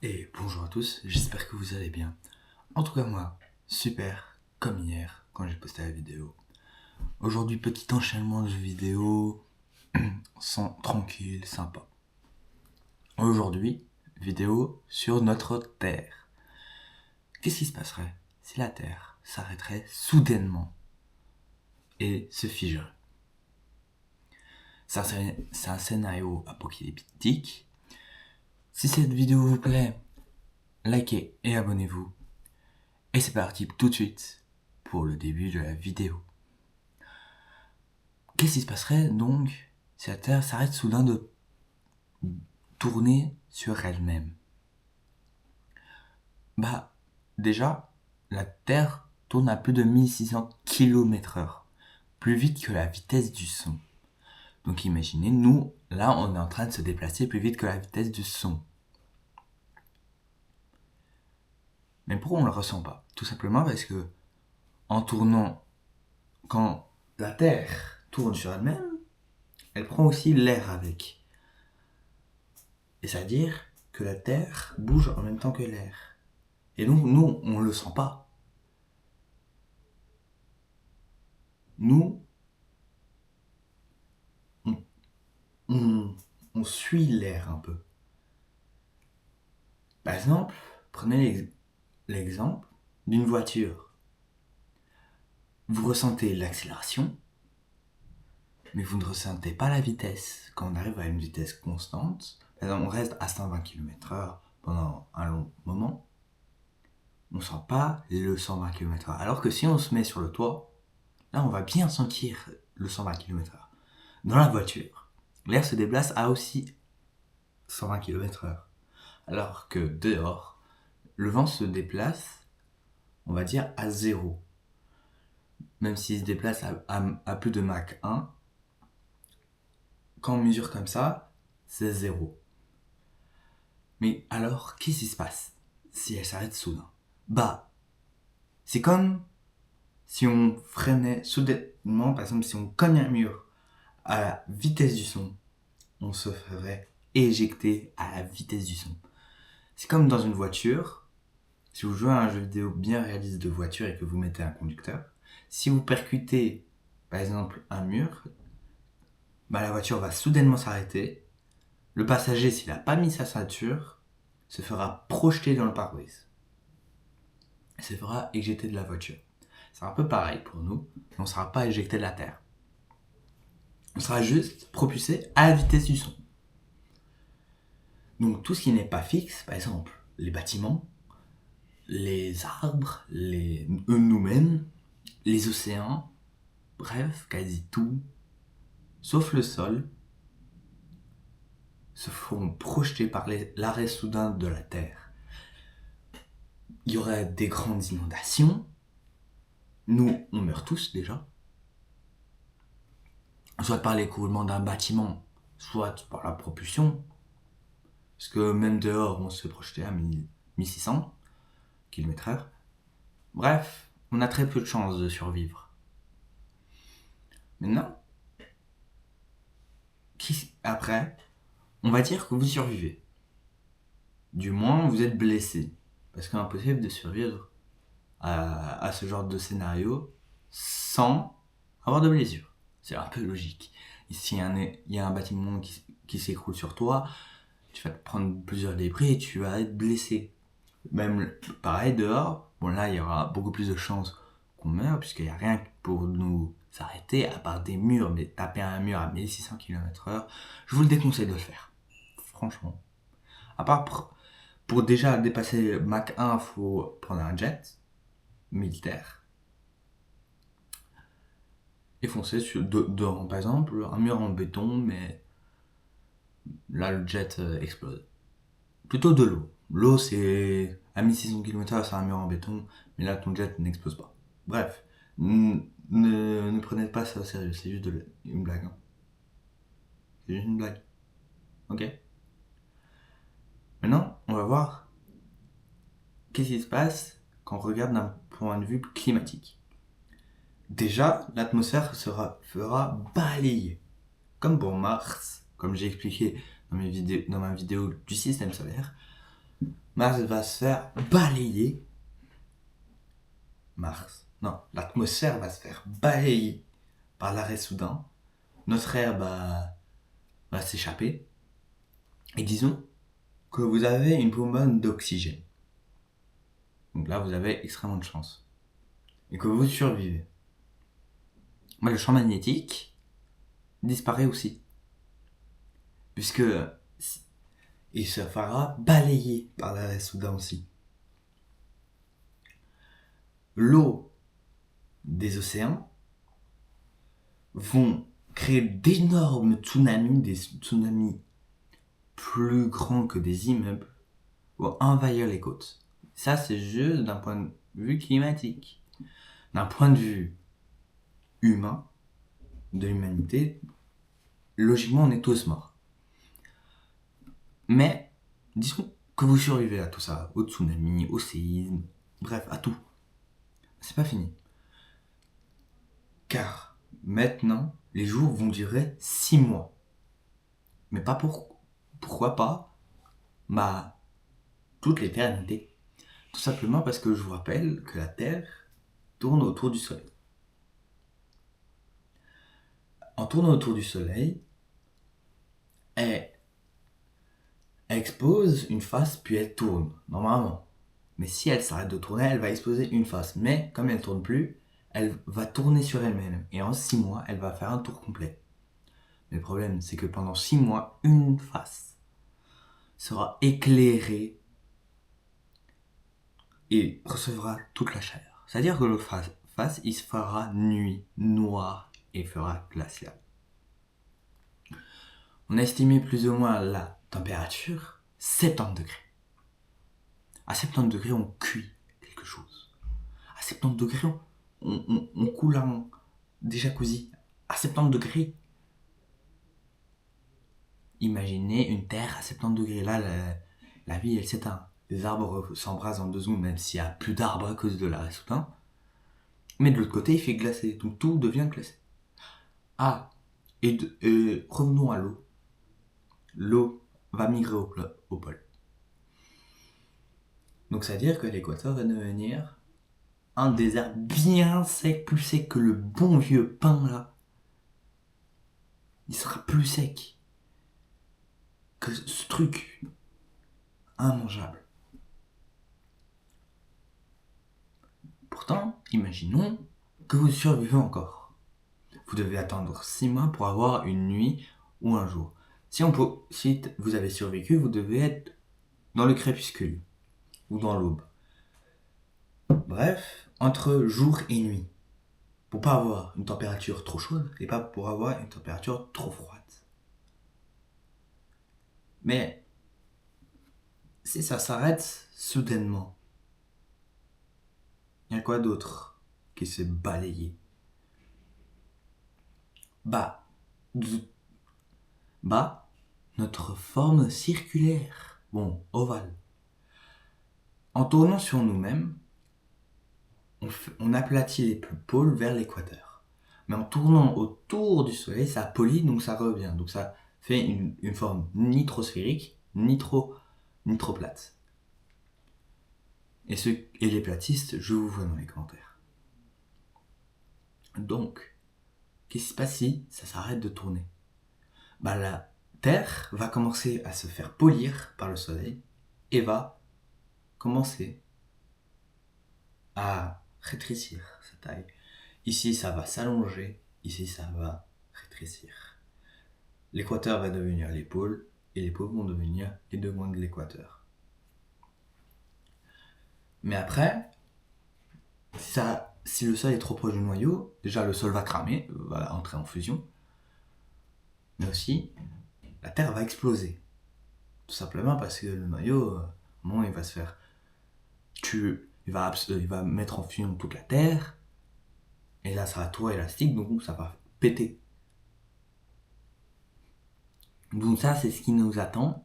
Et bonjour à tous, j'espère que vous allez bien. En tout cas moi, super, comme hier, quand j'ai posté la vidéo. Aujourd'hui, petit enchaînement de vidéos, tranquille, sympa. Aujourd'hui, vidéo sur notre Terre. Qu'est-ce qui se passerait si la Terre s'arrêterait soudainement et se figerait? C'est un scénario apocalyptique. Si cette vidéo vous plaît, likez et abonnez-vous. Et c'est parti tout de suite pour le début de la vidéo. Qu'est-ce qui se passerait donc si la Terre s'arrête soudain de tourner sur elle-même? Déjà, la Terre tourne à plus de 1600 km/h, plus vite que la vitesse du son. Donc imaginez, nous, là, on est en train de se déplacer plus vite que la vitesse du son. Mais pourquoi on ne le ressent pas? Tout simplement parce que, en tournant, quand la Terre tourne sur elle-même, elle prend aussi l'air avec. Et c'est-à-dire que la Terre bouge en même temps que l'air. Et donc, nous, on ne le sent pas. Nous, on suit l'air un peu. Par exemple, prenez l'exemple d'une voiture. Vous ressentez l'accélération, mais vous ne ressentez pas la vitesse. Quand on arrive à une vitesse constante, par exemple, on reste à 120 km/h pendant un long moment, on ne sent pas le 120 km/h. Alors que si on se met sur le toit, là, on va bien sentir le 120 km/h. Dans la voiture, l'air se déplace à aussi 120 km/h. Alors que dehors, le vent se déplace, on va dire, à 0. Même s'il se déplace à plus de Mach 1, quand on mesure comme ça, c'est 0. Mais alors, qu'est-ce qui se passe si elle s'arrête soudain? C'est comme si on freinait soudainement, par exemple, si on cogne un mur à la vitesse du son, on se ferait éjecter à la vitesse du son. C'est comme dans une voiture, si vous jouez à un jeu vidéo bien réaliste de voiture et que vous mettez un conducteur, si vous percutez par exemple un mur, la voiture va soudainement s'arrêter. Le passager, s'il n'a pas mis sa ceinture, se fera projeter dans le pare-brise. Il se fera éjecter de la voiture. C'est un peu pareil pour nous, mais on ne sera pas éjecté de la Terre. On sera juste propulsé à la vitesse du son. Donc tout ce qui n'est pas fixe, par exemple les bâtiments, les arbres, nous-mêmes, les océans, bref, quasi tout, sauf le sol, se feront projeter par l'arrêt soudain de la Terre. Il y aurait des grandes inondations. Nous, on meurt tous déjà. Soit par l'écroulement d'un bâtiment, soit par la propulsion. Parce que même dehors, on se fait projeter à 1600 km/h. Bref, on a très peu de chances de survivre. Maintenant, après, on va dire que vous survivez. Du moins, vous êtes blessé. Parce qu'il est impossible de survivre à ce genre de scénario sans avoir de blessure. C'est un peu logique. Ici, il y a un bâtiment qui s'écroule sur toi, tu vas te prendre plusieurs débris et tu vas être blessé. Même pareil dehors, bon là il y aura beaucoup plus de chances qu'on meure puisqu'il n'y a rien pour nous arrêter à part des murs, mais taper un mur à 1600 km/h, je vous le déconseille de le faire. Franchement. À part pour déjà dépasser Mach 1, il faut prendre un jet militaire et foncer sur par exemple un mur en béton, mais là le jet explose. Plutôt de l'eau. L'eau, c'est à 1600 km/h, c'est un mur en béton, mais là ton jet n'explose pas. Bref, ne prenez pas ça au sérieux, c'est juste une blague. Hein. C'est juste une blague. Ok? Maintenant, on va voir qu'est-ce qui se passe quand on regarde d'un point de vue climatique. Déjà, l'atmosphère fera balayer. Comme pour Mars, comme j'ai expliqué dans ma vidéo du système solaire, Mars va se faire balayer. L'atmosphère va se faire balayer par l'arrêt soudain. Notre air va s'échapper. Et disons que vous avez une bonbonne d'oxygène. Donc là, vous avez extrêmement de chance. Et que vous survivez. Le champ magnétique disparaît aussi. Puisque il se fera balayer par l'arrêt soudain aussi. L'eau des océans vont créer d'énormes tsunamis, des tsunamis plus grands que des immeubles, vont envahir les côtes. Ça, c'est juste d'un point de vue climatique. D'un point de vue humain, de l'humanité, logiquement, on est tous morts. Mais, disons que vous survivez à tout ça, au tsunami, au séisme, bref, à tout. C'est pas fini. Car maintenant, les jours vont durer 6 mois. Mais pas pourquoi pas toute l'éternité. Tout simplement parce que je vous rappelle que la Terre tourne autour du Soleil. En tournant autour du Soleil, elle expose une face puis elle tourne, normalement. Mais si elle s'arrête de tourner, elle va exposer une face. Mais comme elle ne tourne plus, elle va tourner sur elle-même. Et en 6 mois, elle va faire un tour complet. Mais le problème, c'est que pendant 6 mois, une face sera éclairée et recevra toute la chaleur. C'est-à-dire que l'autre face, il se fera nuit, noir et fera glacial. On a estimé plus ou moins la température 70 degrés. À 70 degrés, on cuit quelque chose. À 70 degrés, on coule un des jacuzzi. À 70 degrés, imaginez une terre à 70 degrés. Là, la vie, elle s'éteint. Les arbres s'embrasent en 2 secondes, même s'il n'y a plus d'arbres à cause de l'arrêt soudain. Mais de l'autre côté, il fait glacer. Donc tout devient glacé. Ah, et revenons à l'eau. L'eau va migrer au pôle. Donc ça veut dire que l'équateur va devenir un désert bien sec, plus sec que le bon vieux pain là. Il sera plus sec que ce truc immangeable. Pourtant, imaginons que vous survivez encore. Vous devez attendre 6 mois pour avoir une nuit ou un jour. Si vous avez survécu, vous devez être dans le crépuscule ou dans l'aube. Bref, entre jour et nuit. Pour pas avoir une température trop chaude et pas pour avoir une température trop froide. Mais si ça s'arrête soudainement, il y a quoi d'autre qui s'est balayé? Notre forme circulaire, ovale. En tournant sur nous-mêmes, on aplatit les pôles vers l'équateur. Mais en tournant autour du soleil, ça pollue, donc ça revient. Donc ça fait une forme ni trop sphérique, ni trop plate. Et les platistes, je vous vois dans les commentaires. Donc, qu'est-ce qui se passe si ça s'arrête de tourner? La Terre va commencer à se faire polir par le soleil et va commencer à rétrécir sa taille. Ici, ça va s'allonger, ici, ça va rétrécir. L'équateur va devenir les pôles et les pôles vont devenir les 2 coins de l'équateur. Mais après, si le sol est trop proche du noyau, déjà le sol va cramer, va entrer en fusion. Mais aussi, la Terre va exploser. Tout simplement parce que le noyau, il va se faire il va mettre en fusion toute la Terre. Et là, ça sera tout élastique, donc ça va péter. Donc ça, c'est ce qui nous attend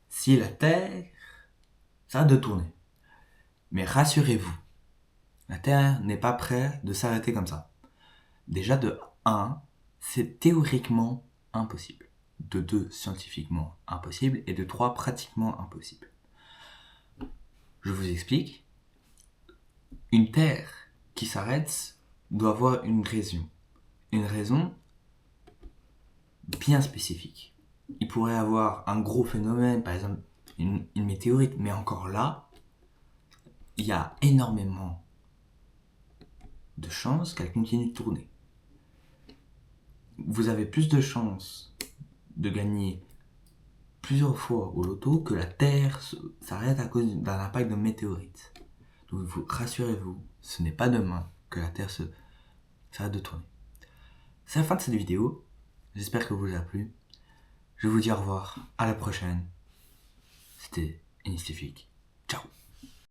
si la Terre s'arrête de tourner. Mais rassurez-vous, la Terre n'est pas prête de s'arrêter comme ça. Déjà de 1, c'est théoriquement impossible. De 2, scientifiquement impossible. Et de 3, pratiquement impossible. Je vous explique. Une Terre qui s'arrête doit avoir une raison. Une raison bien spécifique. Il pourrait avoir un gros phénomène, par exemple une météorite, mais encore là, il y a énormément de chances qu'elle continue de tourner. Vous avez plus de chances de gagner plusieurs fois au loto que la Terre s'arrête à cause d'un impact de météorite. Donc rassurez-vous, ce n'est pas demain que la Terre s'arrête de tourner. C'est la fin de cette vidéo. J'espère que vous a plu. Je vous dis au revoir. À la prochaine. C'était Initifique. Ciao.